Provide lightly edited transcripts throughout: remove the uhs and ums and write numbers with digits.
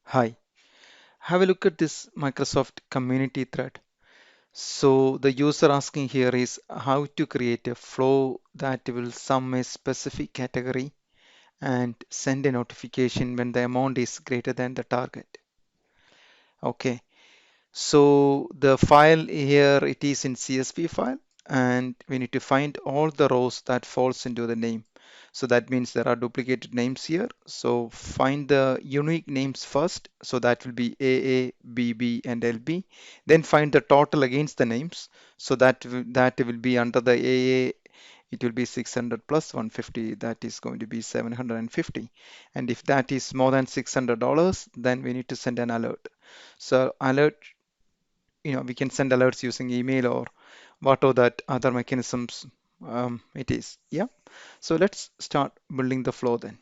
Hi, have a look at this Microsoft community thread. So the user asking here is how to create a flow that will sum a specific category and send a notification when the amount is greater than the target. Okay, so the file here, it is in CSV file, and we need to find all the rows that falls into the name. So that means there are duplicated names here. So find the unique names first. So that will be AA, BB, and LB. Then find the total against the names. So that will be under the AA. It will be 600 plus 150. That is going to be 750. And if that is more than $600, then we need to send an alert. So alert, we can send alerts using email or whatever that other mechanisms it is. Yeah. So let's start building the flow then.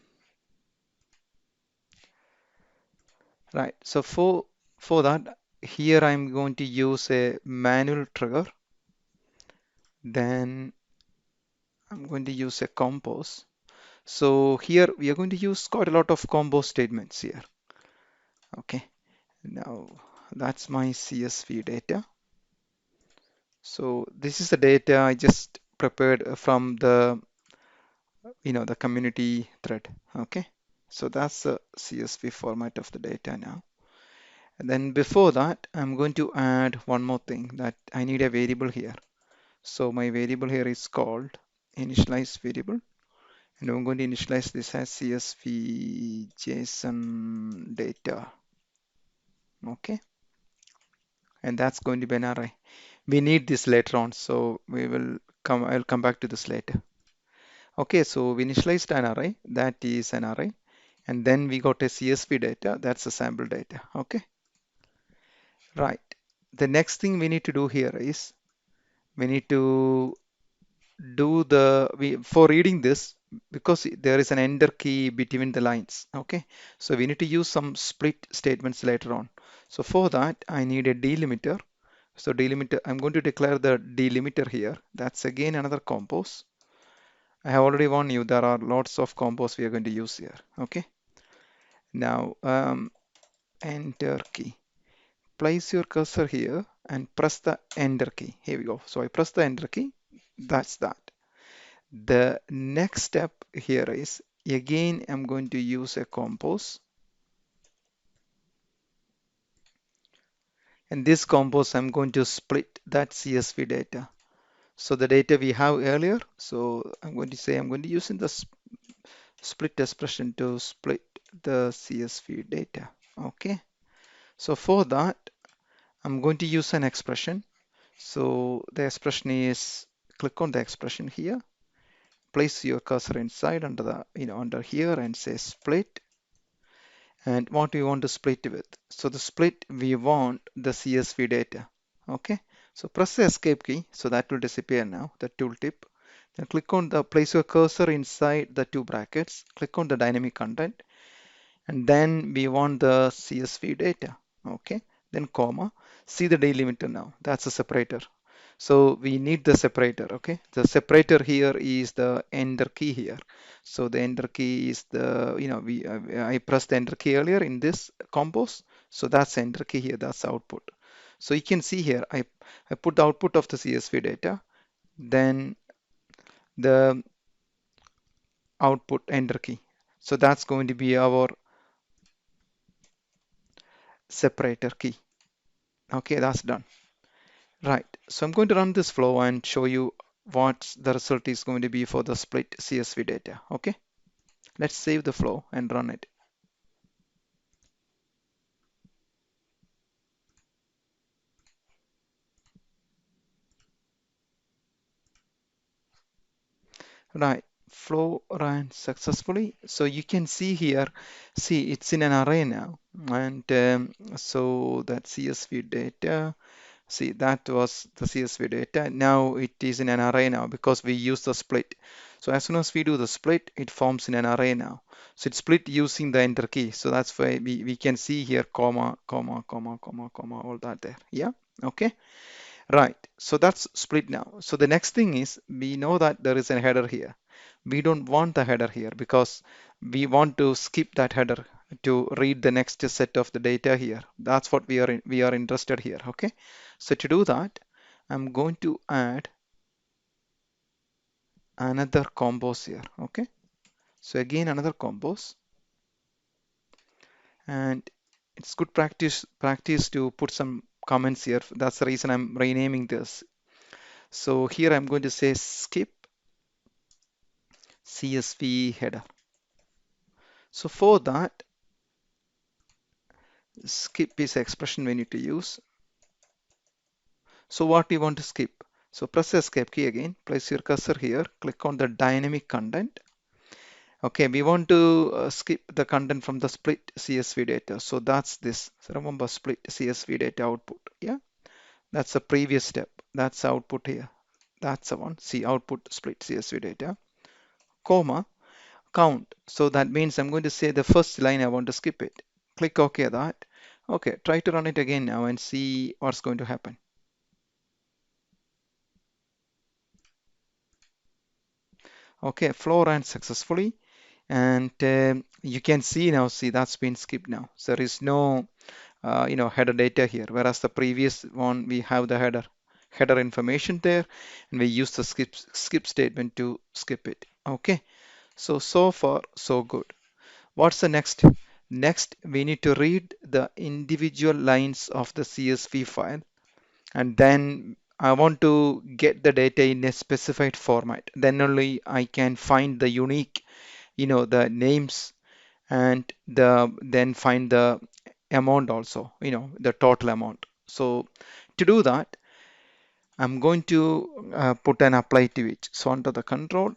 Right. So for that, here I'm going to use a manual trigger. Then I'm going to use a compose. So here we are going to use quite a lot of combo statements here. Okay. Now that's my CSV data. So this is the data I just prepared from the community thread. Okay, so that's the CSV format of the data now. And then before that, I'm going to add one more thing, that I need a variable here. So my variable here is called initialize variable, and I'm going to initialize this as CSV JSON data. Okay, and that's going to be an array. We need this later on, so I'll come back to this later. Okay, so we initialized an array, that is an array, and then we got a CSV data, that's a sample data. Okay, right. The next thing we need to do here is we need to do for reading this, because there is an enter key between the lines. Okay, so we need to use some split statements later on. So for that, I need a delimiter. So delimiter, I'm going to declare the delimiter here. That's again another compose. I have already warned you, there are lots of compose we are going to use here. Okay, now enter key. Place your cursor here and press the enter key. Here we go. So I press the enter key. That's that. The next step here is, again, I'm going to use a compose. And this compose, I'm going to split that CSV data. So the data we have earlier, so I'm going to say I'm going to use in the split expression to split the CSV data. Okay. So for that, I'm going to use an expression. So the expression is, click on the expression here, place your cursor inside under under here and say split, and what we want to split with. So the split, we want the CSV data. Okay, so press the escape key, so that will disappear now, the tooltip. Then click on place your cursor inside the two brackets, click on the dynamic content, and then we want the CSV data. Okay, then comma, see the delimiter now, that's a separator. So we need the separator. Okay, the separator here is the enter key here. So the enter key is the, I pressed the enter key earlier in this compose, so that's the enter key here, that's the output. So you can see here, I put the output of the CSV data, then the output enter key. So that's going to be our separator key. Okay, that's done. Right, so I'm going to run this flow and show you what the result is going to be for the split CSV data. Okay, let's save the flow and run it. Right, flow ran successfully. So you can see here, see it's in an array now. And so that CSV data, see that was the CSV data. Now it is in an array now because we use the split. So as soon as we do the split, it forms in an array now. So it's split using the enter key. So that's why we can see here comma, comma, comma, comma, comma, all that there. Yeah, okay. Right, so that's split now. So the next thing is, we know that there is a header here. We don't want the header here because we want to skip that header to read the next set of the data here. That's what we are interested here. Okay, so to do that, I'm going to add another compose here. Okay, so again another compose, and it's good practice to put some comments here. That's the reason I'm renaming this. So here I'm going to say skip CSV header. So for that, skip is an expression we need to use. So what we want to skip? So press escape key again, place your cursor here, click on the dynamic content. Okay, we want to skip the content from the split CSV data. So that's this. So remember split CSV data output. Yeah, that's the previous step. That's output here. That's the one. See output split CSV data, comma, count. So that means I'm going to say the first line I want to skip it. Click OK that. Okay, try to run it again now and see what's going to happen. Okay, flow ran successfully, and you can see now, see that's been skipped now. So there is no header data here, whereas the previous one we have the header information there, and we use the skip statement to skip it. Okay, so far so good. What's the next? Next, we need to read the individual lines of the CSV file, and then I want to get the data in a specified format. Then only I can find the unique, the names, and then find the amount also, the total amount. So to do that, I'm going to put an apply to each. So under the control,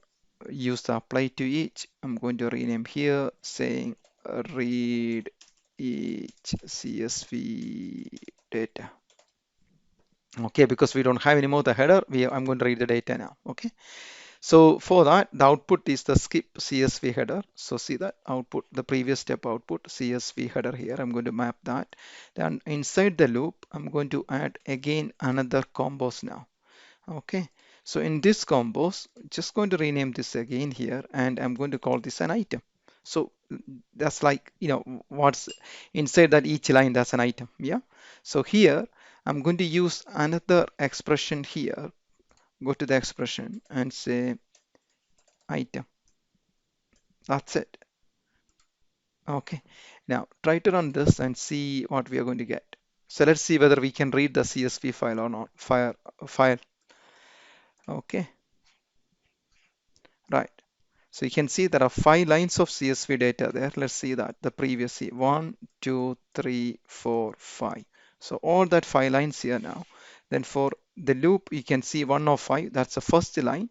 use the apply to each. I'm going to rename here saying read each CSV data. Okay, because we don't have any more the header, I'm going to read the data now. Okay, so for that, the output is the skip CSV header. So see that output, the previous step output CSV header here. I'm going to map that. Then inside the loop, I'm going to add again another compose now. Okay, so in this compose, just going to rename this again here, and I'm going to call this an item. So that's like, what's inside that each line, that's an item. Yeah. So here, I'm going to use another expression here. Go to the expression and say item. That's it. Okay. Now try to run this and see what we are going to get. So let's see whether we can read the CSV file or not. File. Okay. Right. So you can see there are 5 lines of CSV data there. Let's see that the previous 1, 2, 3, 4, 5. So all that 5 lines here now. Then for the loop, you can see 1 of 5. That's the first line.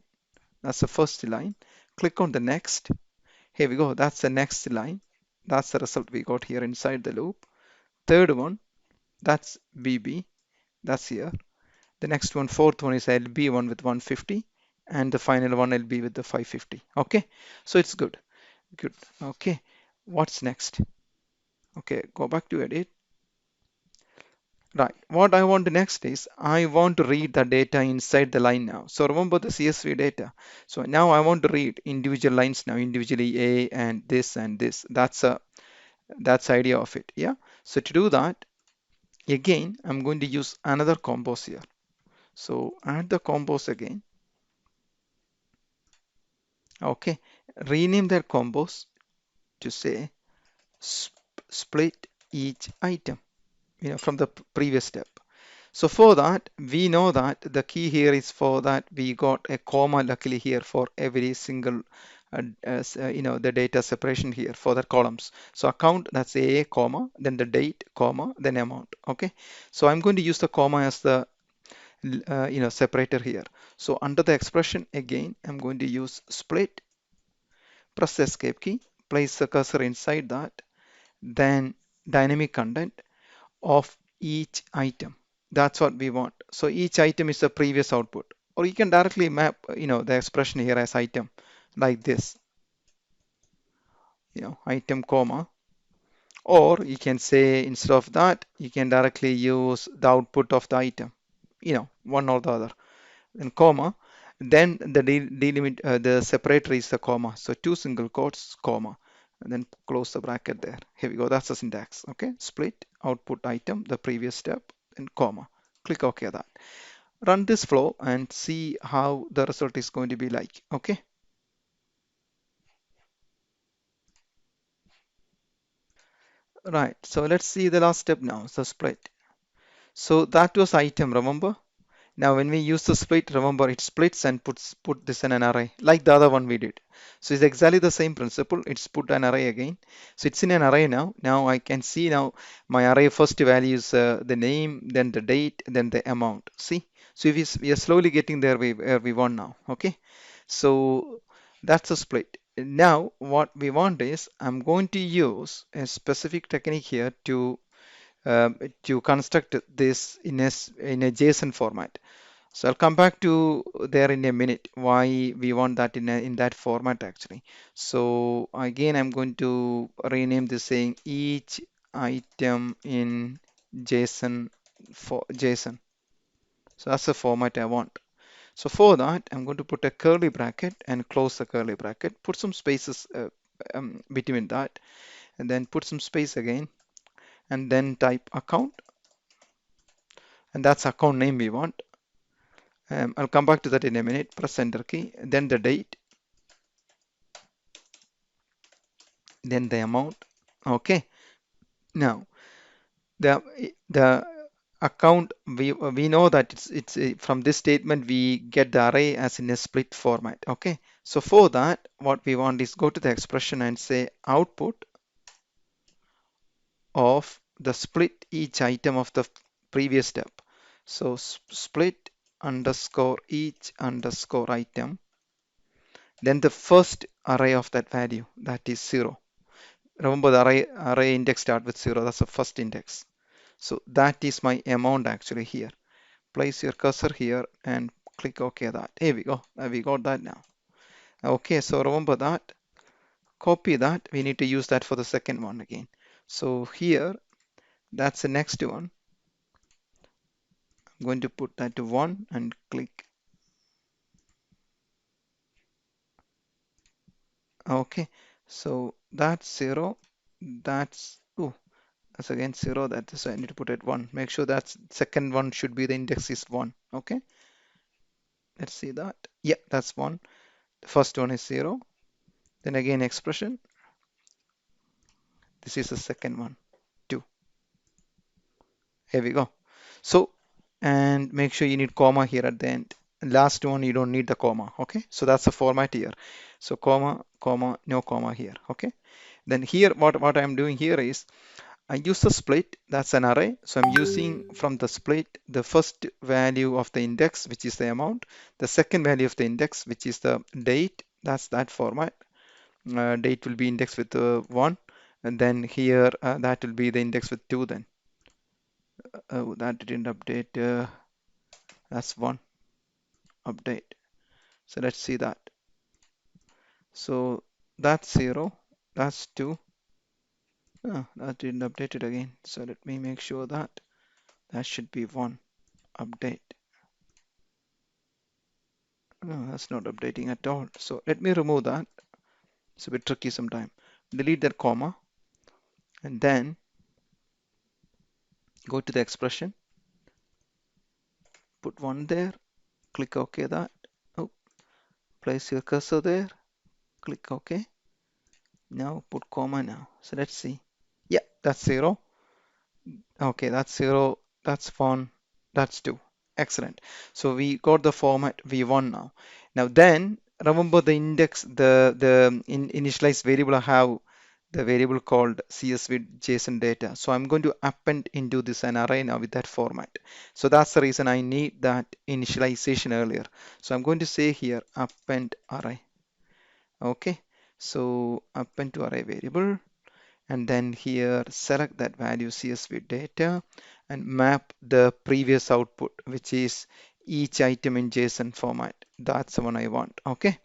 That's the first line. Click on the next. Here we go. That's the next line. That's the result we got here inside the loop. Third one, that's BB. That's here. The next one, fourth one is LB one with 150. And the final one LB with the 550. Okay. So it's good. Good. Okay. What's next? Okay. Go back to edit. Right. What I want next is I want to read the data inside the line now. So remember the CSV data. So now I want to read individual lines now, individually A and this and this. That's the idea of it. Yeah. So to do that, again, I'm going to use another compose here. So add the compose again. Okay. Rename that compose to say split each item, from the previous step. So for that, we know that the key here is for that we got a comma luckily here for every single, the data separation here for the columns. So account, that's a comma, then the date, comma, then amount. Okay. So I'm going to use the comma as the, separator here. So under the expression again, I'm going to use split, press the escape key, place the cursor inside that, then dynamic content of each item. That's what we want. So each item is the previous output. Or you can directly map, the expression here as item like this, item comma. Or you can say instead of that, you can directly use the output of the item, one or the other. Then comma, then the delimit, the separator is the comma. So 2 single quotes, comma. and then close the bracket there. Here we go. That's the syntax. Okay. Split output item, the previous step, and comma. Click OK that. Run this flow and see how the result is going to be like. Okay. Right. So let's see the last step now. So split. So that was item, remember? Now when we use the split, remember it splits and put this in an array like the other one we did. So it's exactly the same principle. It's put an array again. So it's in an array now. Now I can see now my array first value is the name, then the date, then the amount. See? So we are slowly getting there where we want now. Okay. So that's a split. Now what we want is I'm going to use a specific technique here to construct this in a JSON format. So I'll come back to there in a minute why we want that in that format actually. So again, I'm going to rename this saying each item in JSON for JSON. So that's the format I want. So for that, I'm going to put a curly bracket and close the curly bracket. Put some spaces between that, and then put some space again, and then type account, and that's account name we want. I'll come back to that in a minute. Press enter key, then the date, then the amount. Okay. Now the account we know that it's from this statement we get the array as in a split format. Okay. So for that, what we want is go to the expression and say output of the split each item of the previous step. So split underscore each underscore item, then the first array of that value, that is 0. Remember the array index start with 0, that's the first index. So that is my amount actually here. Place your cursor here and click OK that. Here we go. We got that now. Okay, so remember that. Copy that. We need to use that for the second one again. So here, that's the next one. I'm going to put that to 1 and click. Okay, so that's 0. That's again 0. So I need to put it 1. Make sure that second one should be the index is 1. Okay, let's see that. Yeah, that's 1. The first one is 0. Then again expression. This is the second one, 2. Here we go. So, and make sure you need comma here at the end. Last one, you don't need the comma. Okay, so that's the format here. So comma, comma, no comma here. Okay, then here, what I'm doing here is I use the split, that's an array. So I'm using from the split the first value of the index, which is the amount, the second value of the index, which is the date, that's that format. Date will be indexed with 1, and then here that will be the index with 2 then. That didn't update. That's 1 update. So let's see that. So that's 0. That's 2. Oh, that didn't update it again. So let me make sure that that should be 1 update. No, that's not updating at all. So let me remove that. It's a bit tricky sometimes. Delete that comma and then go to the expression. Put 1 there. Click OK that. Oh, place your cursor there. Click OK. Now put comma now. So let's see. Yeah, that's 0. Okay, that's 0. That's 1. That's 2. Excellent. So we got the format we want now. Now then, remember the index, the initialized variable I have the variable called CSV JSON data. So I'm going to append into this an array now with that format. So that's the reason I need that initialization earlier. So I'm going to say here append array. Okay, so append to array variable, and then here select that value CSV data and map the previous output, which is each item in JSON format. That's the one I want. Okay,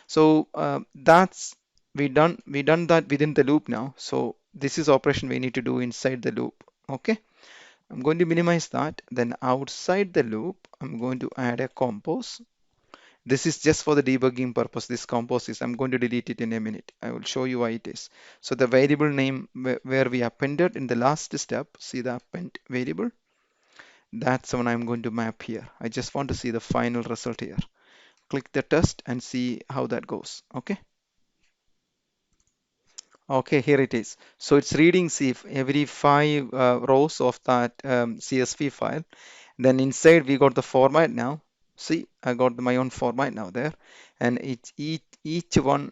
so that's we done that within the loop now. So this is operation we need to do inside the loop. Okay, I'm going to minimize that. Then outside the loop, I'm going to add a compose, This is just for the debugging purpose. This compose is, I'm going to delete it in a minute. I will show you why it is. So the variable name where we appended in the last step, see the append variable, that's the one I'm going to map here. I just want to see the final result here. Click the test and see how that goes. Okay. Okay, here it is. So it's reading, see, every five rows of that CSV file. Then inside we got the format now. See, I got my own format now there, and each one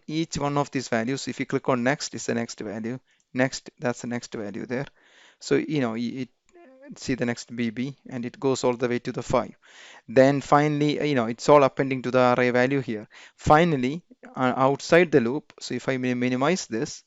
of these values. If you click on next, it's the next value. Next, that's the next value there. So it see the next BB, and it goes all the way to the 5. Then finally, it's all appending to the array value here. Finally, outside the loop. So if I minimize this,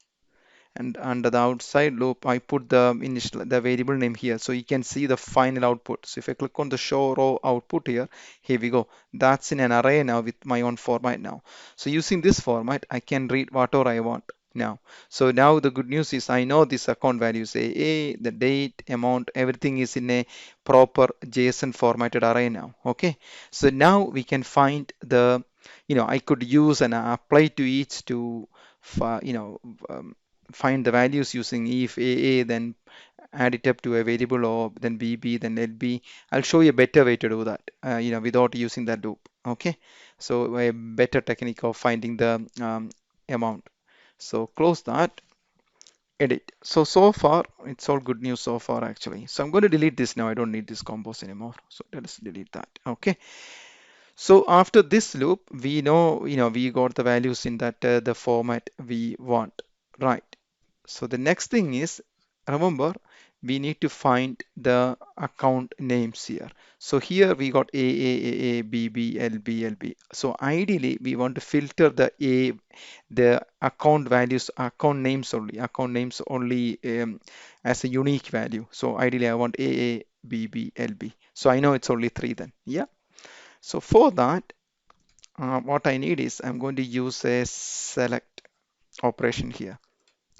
and under the outside loop I put the variable name here, so you can see the final output. So if I click on the show row output here we go, that's in an array now with my own format now. So using this format I can read whatever I want now. So now the good news is I know this account values, the date, amount, everything is in a proper JSON formatted array now. Okay, so now we can find the, I could use and apply to each to um, find the values using if AA, then add it up to a variable, or then BB, then LB. I'll show you a better way to do that, without using that loop. Okay, so a better technique of finding the amount. So close that, edit. So far, it's all good news so far actually. So I'm going to delete this now. I don't need this compose anymore. So let's delete that. Okay. So after this loop, we know, we got the values in that the format we want, right? So the next thing is, remember, we need to find the account names here. So here we got A, B, B, L, B, L, B. So ideally, we want to filter the account names only as a unique value. So ideally, I want A, B, B, L, B. So I know it's only three then. Yeah. So for that, what I need is I'm going to use a select operation here.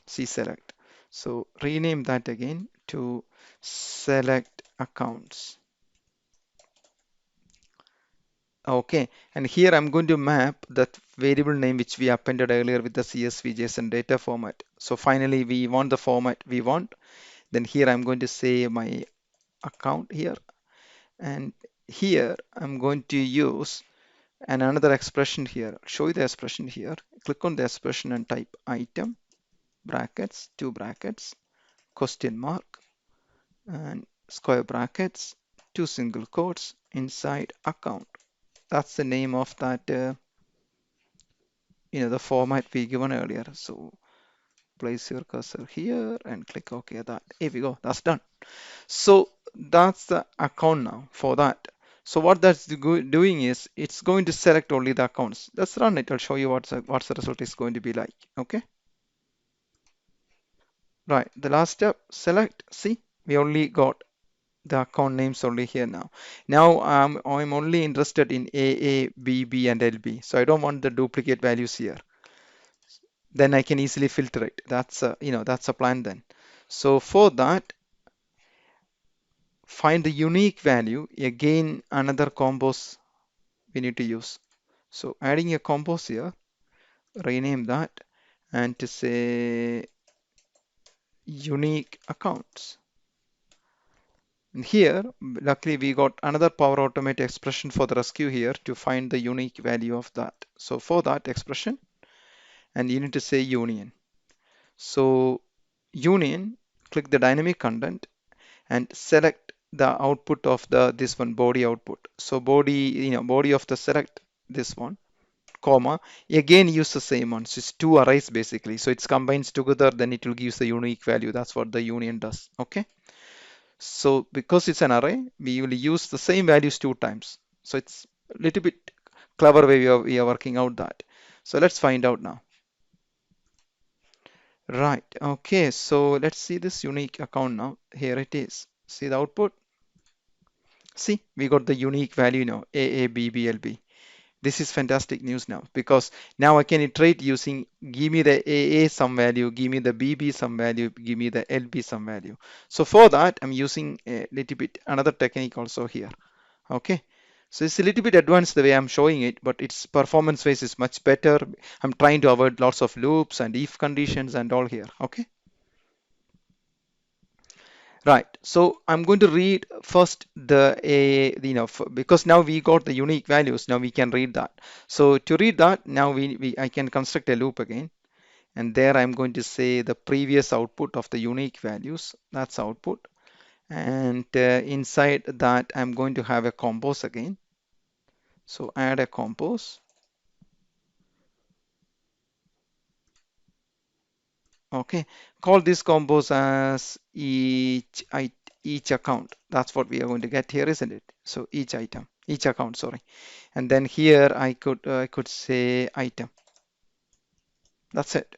See select. So rename that again to select accounts. Okay, and here I'm going to map that variable name which we appended earlier with the CSV JSON data format. So finally we want the format we want. Then here I'm going to say my account here, and here I'm going to use another expression here. Show you the expression here. Click on the expression and type item brackets, two brackets, question mark, and square brackets, two single quotes inside account. That's the name of that, the format we given earlier. So place your cursor here and click OK. Here we go. That's done. So that's the account now for that. So what that's doing is it's going to select only the accounts. Let's run it. I'll show you what's the result is going to be like. Okay. Right. The last step, select. See, we only got the account names only here now. Now I'm only interested in AA, BB, and LB. So I don't want the duplicate values here. Then I can easily filter it. That's a plan then. So for that, find the unique value. Again, another compose we need to use. So adding a compose here, rename that, and to say unique accounts. And here, luckily, we got another Power Automate expression for the rescue here to find the unique value of that. So for that expression, and you need to say union. So union, click the dynamic content and select the output of this one, body output. So body of the select this one, comma, again use the same one. So it's two arrays basically. So it combines together, then it will give the unique value. That's what the union does. Okay. So because it's an array, we will use the same values two times. So it's a little bit clever way we are working out that. So let's find out now. Right. Okay. So let's see this unique account now. Here it is. See the output. See, we got the unique value now, AABBLB. This is fantastic news now, because now I can iterate using give me the AA some value, give me the BB some value, give me the LB some value. So for that, I'm using a little bit another technique also here. Okay. So it's a little bit advanced the way I'm showing it, but its performance wise is much better. I'm trying to avoid lots of loops and if conditions and all here. Okay. Right. So I'm going to read first the because now we got the unique values. Now we can read that. So to read that, now I can construct a loop again. And there I'm going to say the previous output of the unique values. That's output. And inside that, I'm going to have a compose again. So add a compose. Okay, call this compose as each account. That's what we are going to get here, isn't it? So each item, each account, sorry. And then here I could say item. That's it.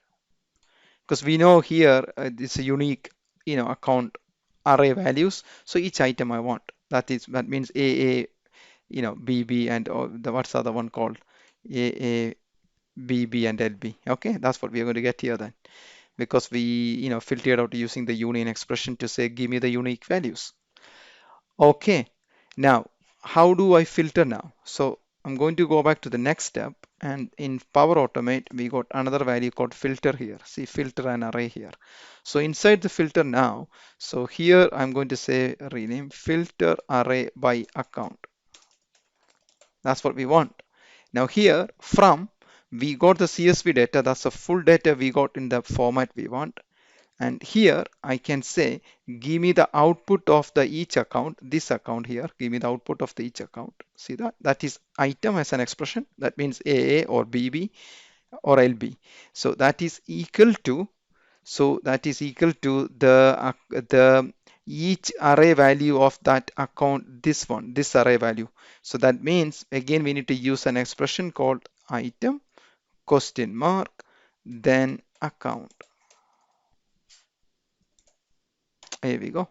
Because we know here it's a unique, account array values. So each item I want. That means AA, BB and what's the other one called? AA, BB and LB. Okay, that's what we are going to get here then. Because we filtered out using the union expression to say give me the unique values. Okay, now how do I filter now? So I'm going to go back to the next step, and in Power Automate we got another value called filter here. See, filter an array here. So inside the filter now, so here I'm going to say rename filter array by account. That's what we want. Now here from we got the CSV data, that's the full data we got in the format we want. And here I can say, give me the output of the each account, this account here, give me the output of the each account. See that? That is item as an expression. That means AA or BB or LB. So that is equal to, the each array value of that account, this one, this array value. So that means again we need to use an expression called item question mark then account. Here we go.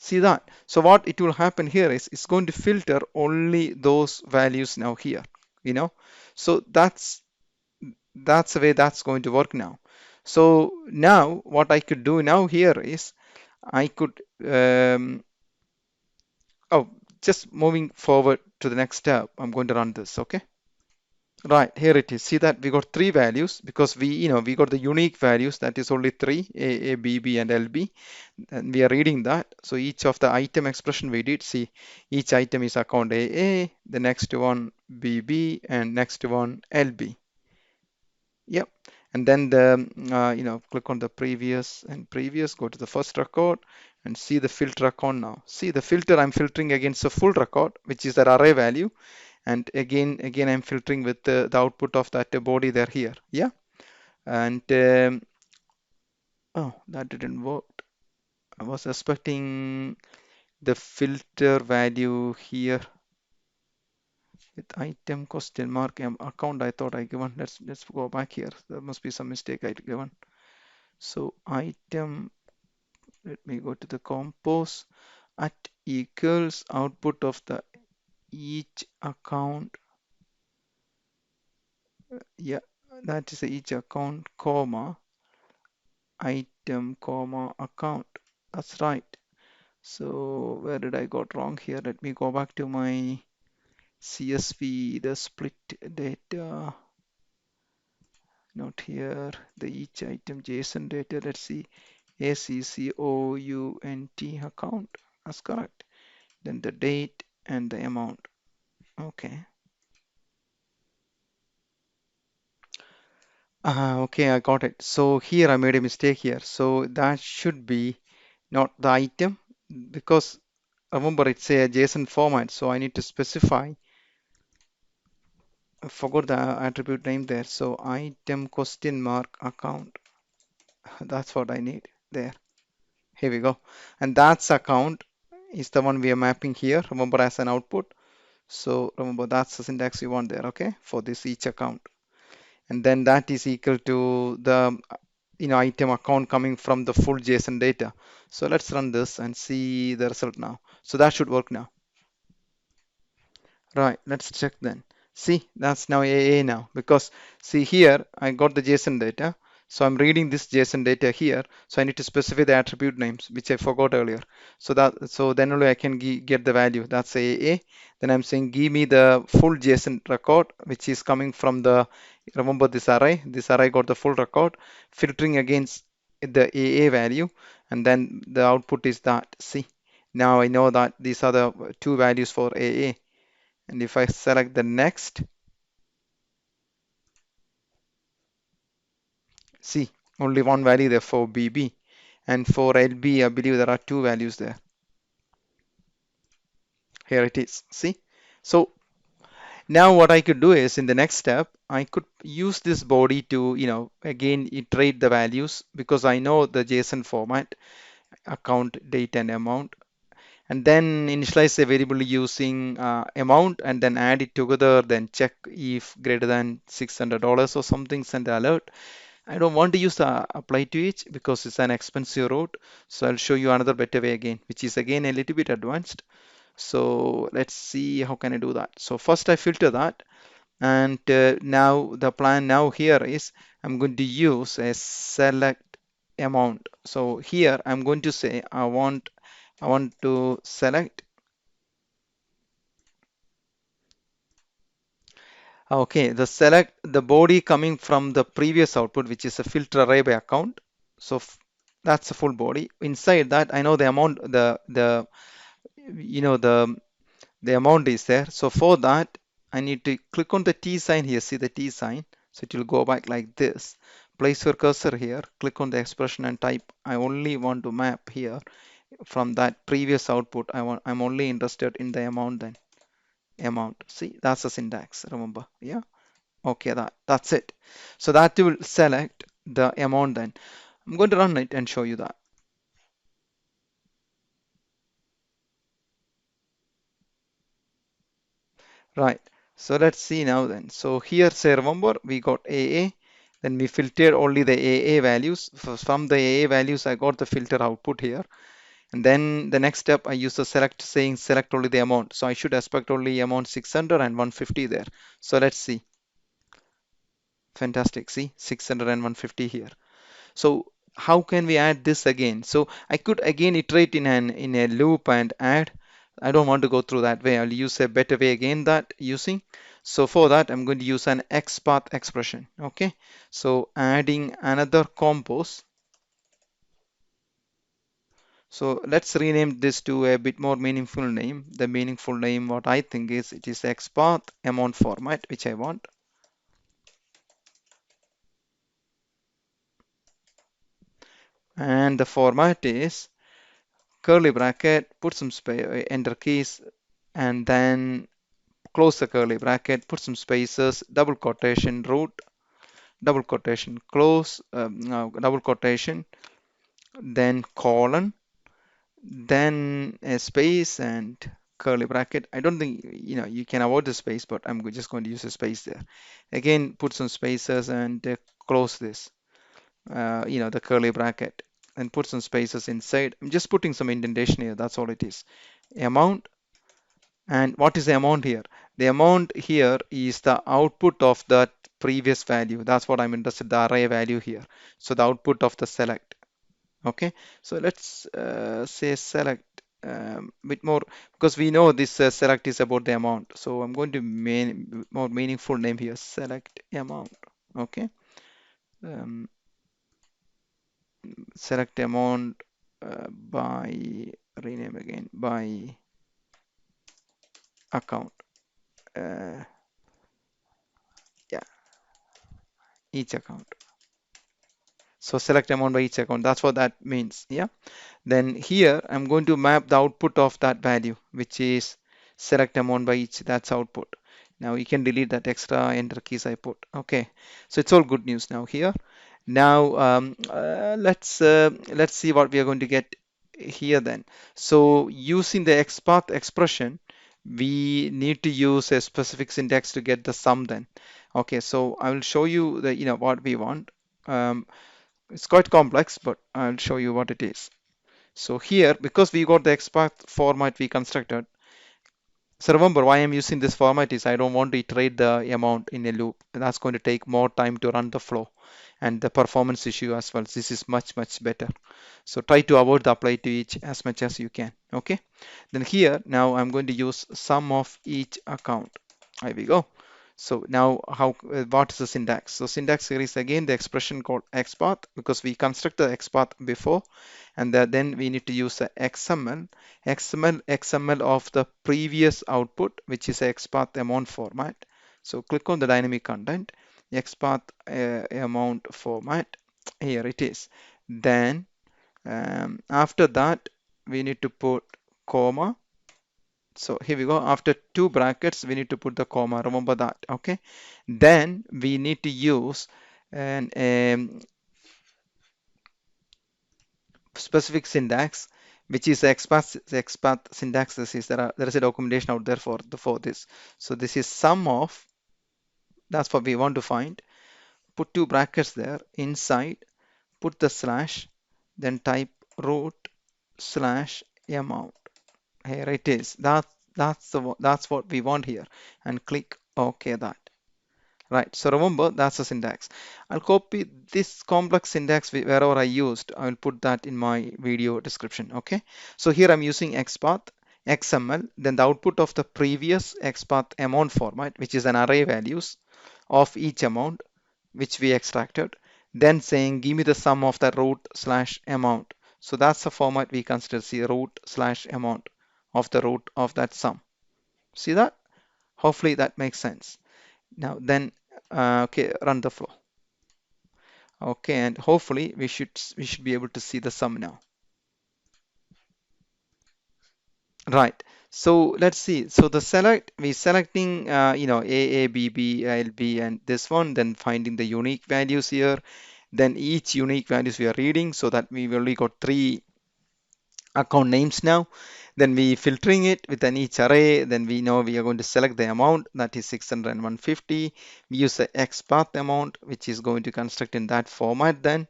See that? So what it will happen here is it's going to filter only those values now here, you know. So that's the way that's going to work now. So now what I could do now here is I could oh, just moving forward to the next step, I'm going to run this, okay? Right, here it is. See that we got three values because we got the unique values, that is only three, A, B, B, and LB. And we are reading that. So each of the item expression we did, see, each item is account AA, the next one BB, and next one LB. Yep. And then click on the previous and previous, go to the first record and see the filter account now. See the filter, I'm filtering against the full record, which is that array value. And again I'm filtering with the output of that body there here. Yeah. And oh, that didn't work. I was expecting the filter value here with item question mark account. I thought I given. Let's go back here. There must be some mistake I given. So item, let me go to the compose at equals output of the each account. Yeah, that is each account comma item comma account. That's right. So where did I got wrong here? Let me go back to my CSV, the split data, not here, the each item JSON data. Let's see, ACCOUNT account. That's correct. Then the date and the amount. Okay. Okay, I got it. So here I made a mistake here. So that should be not the item because remember it's a JSON format. So I need to specify. I forgot the attribute name there. So item question mark account. That's what I need there. Here we go. And that's account is the one we are mapping here. Remember as an output. So remember that's the syntax you want there. Okay, for this each account. And then that is equal to the item account coming from the full JSON data. So let's run this and see the result now. So that should work now. Right, let's check then. See, that's now AA now because see here I got the JSON data. So I'm reading this JSON data here. So I need to specify the attribute names, which I forgot earlier. So then only I can get the value. That's AA. Then I'm saying give me the full JSON record, which is coming from the, remember this array. This array got the full record, filtering against the AA value, and then the output is that. See, now I know that these are the two values for AA. And if I select the next, see, only one value there for BB. And for LB, I believe there are two values there. Here it is. See? So now what I could do is in the next step, I could use this body to, again iterate the values because I know the JSON format, account, date, and amount. And then initialize a variable using amount and then add it together, then check if greater than $600 or something, send the alert. I don't want to use the apply to each because it's an expensive route. So I'll show you another better way again, which is again a little bit advanced. So let's see how can I do that. So first I filter that, and now the plan now here is I'm going to use a select amount. So here I'm going to say I want to select. Okay, the select the body coming from the previous output, which is a filter array by account. So that's a full body. Inside that, I know the amount, the you know the amount is there. So for that, I need to click on the T sign here. See the T sign. So it will go back like this. Place your cursor here. Click on the expression and type. I only want to map here from that previous output. I'm only interested in the amount then. Amount. See, that's the syntax. Remember, yeah. Okay, that's it. So that will select the amount then. I'm going to run it and show you that. Right. So let's see now then. So here, say, remember, we got AA. Then we filtered only the AA values. From the AA values, I got the filter output here. And then the next step, I use the select saying select only the amount. So I should expect only amount 600 and 150 there. So let's see. Fantastic. See, 600 and 150 here. So how can we add this again? So I could again iterate in a loop and add. I don't want to go through that way. I'll use a better way again that using. So for that, I'm going to use an XPath expression. Okay. So adding another compose. So let's rename this to a bit more meaningful name. The meaningful name, what I think is it is XPath amount format, which I want. And the format is curly bracket, put some enter keys, and then close the curly bracket, put some spaces, double quotation root, double quotation close, no, double quotation, then colon, then a space and curly bracket. I don't think you can avoid the space, but I'm just going to use a space there. Again, put some spaces and close this, the curly bracket, and put some spaces inside. I'm just putting some indentation here. That's all it is. Amount. And what is the amount here? The amount here is the output of that previous value. That's what I'm interested, the array value here. So the output of the select. Okay, so let's say select bit more because we know this select is about the amount. So I'm going to more meaningful name here, select amount. Okay, um, select amount by rename again by account. Uh, yeah, each account. So select amount by each account. That's what that means. Yeah. Then here I'm going to map the output of that value, which is select amount by each. That's output. Now you can delete that extra enter keys I put. Okay. So it's all good news now here. Now let's see what we are going to get here then. So using the XPath expression, we need to use a specific syntax to get the sum then. Okay. So I will show you the what we want. Um, it's quite complex, but I'll show you what it is. So here, because we got the XPath format we constructed, So remember why I'm using this format is I don't want to iterate the amount in a loop. That's going to take more time to run the flow and the performance issue as well. This is much better. So try to avoid the apply to each as much as you can. Okay. Then here now I'm going to use sum of each account. Here we go. So now how what is the syntax? So syntax here is again the expression called XPath because we construct the XPath before, and then we need to use the XML of the previous output, which is a XPath amount format. So click on the dynamic content, XPath amount format. Here it is. Then after that we need to put comma. So here we go. After two brackets, we need to put the comma. Remember that. Okay. Then we need to use an specific syntax, which is the XPath syntax. There is a documentation out there for this. So this is sum of. That's what we want to find. Put two brackets there. Inside, put the slash. Then type root slash amount. Here it is. That's what we want here. And click OK that. Right, so remember that's the syntax. I'll copy this complex syntax wherever I used. I will put that in my video description. Okay, so here I'm using XPath XML, then the output of the previous XPath amount format, which is an array values of each amount which we extracted, then saying give me the sum of the root slash amount. So that's the format we consider. See, root slash amount of the root of that sum. See that? Hopefully that makes sense. Now then, okay, run the flow. Okay, and hopefully we should be able to see the sum now. Right. So let's see. So we selecting A, B, B, L, B, and this one. Then finding the unique values here. Then each unique values we are reading, so that we only got three account names now. Then we filtering it within each array. Then we know we are going to select the amount, that is 600 and 150. We use the XPath amount, which is going to construct in that format. Then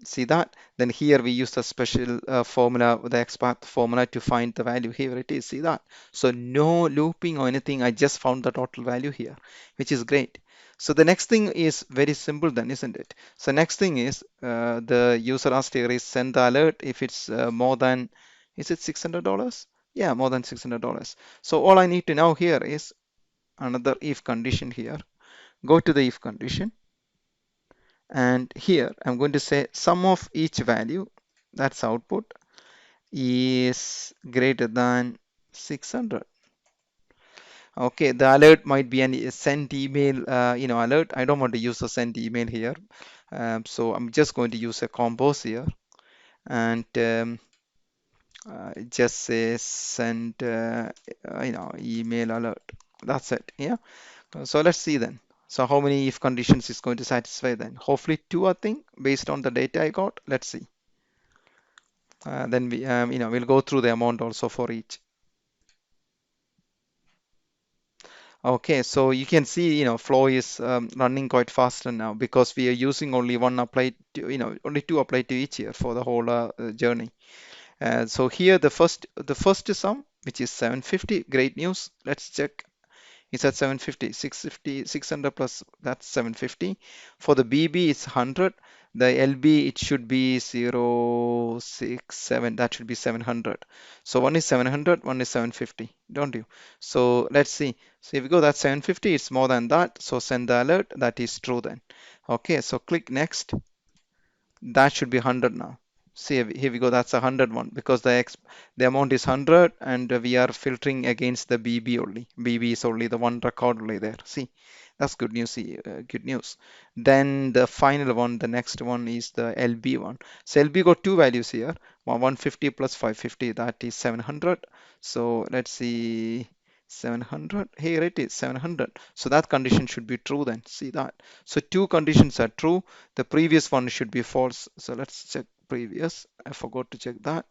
see that. Then here we use the special formula, the XPath formula, to find the value. Here it is. See that. So no looping or anything. I just found the total value here, which is great. So the next thing is very simple then, isn't it? So next thing is the user asked here is send the alert if it's more than, is it $600? Yeah, more than $600. So all I need to know here is another if condition here. Go to the if condition, and here I'm going to say sum of each value, that's output, is greater than 600. Okay, the alert might be a send email, alert. I don't want to use a send email here. So I'm just going to use a compose here, and just say send, email alert. That's it. Yeah. So let's see then. So how many if conditions is going to satisfy then? Hopefully two, I think, based on the data I got. Let's see. Then we'll go through the amount also for each. Okay, so you can see, flow is running quite faster now because we are using only one applied to, only two applied to each here for the whole journey. So here the first sum, which is 750, great news. Let's check. It's at 750, 650, 600 plus, that's 750. For the BB, it's 100. The LB, it should be 067, that should be 700. So one is 700, one is 750, don't you? So let's see. So if we go, that's 750, it's more than that. So send the alert, that is true then. Okay, so click next. That should be 100 now. See, here we go, that's 100 one because the amount is 100 and we are filtering against the BB only. BB is only the one record only there. See, that's good news. See, good news. Then the final one, the next one is the LB one. So LB got two values here, 150 plus 550, that is 700. So let's see, 700, here it is 700. So that condition should be true then. See that. So two conditions are true. The previous one should be false. So let's check previous. I forgot to check that.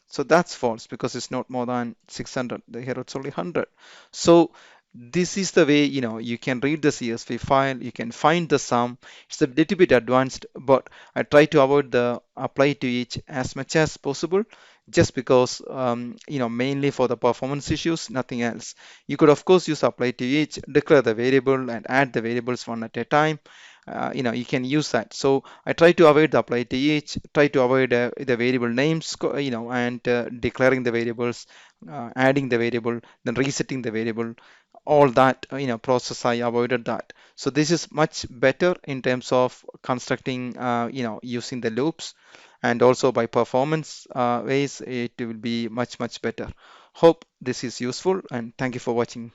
So that's false because it's not more than 600. Here it's only 100. So this is the way, you can read the CSV file, you can find the sum. It's a little bit advanced, but I try to avoid the apply to each as much as possible, just because, mainly for the performance issues, nothing else. You could of course use apply to each, declare the variable and add the variables one at a time. You can use that. So I try to avoid the apply to each, try to avoid the variable names, and declaring the variables, adding the variable, then resetting the variable, all that process. I avoided that. So this is much better in terms of constructing, using the loops, and also by performance ways it will be much better. Hope this is useful, and thank you for watching.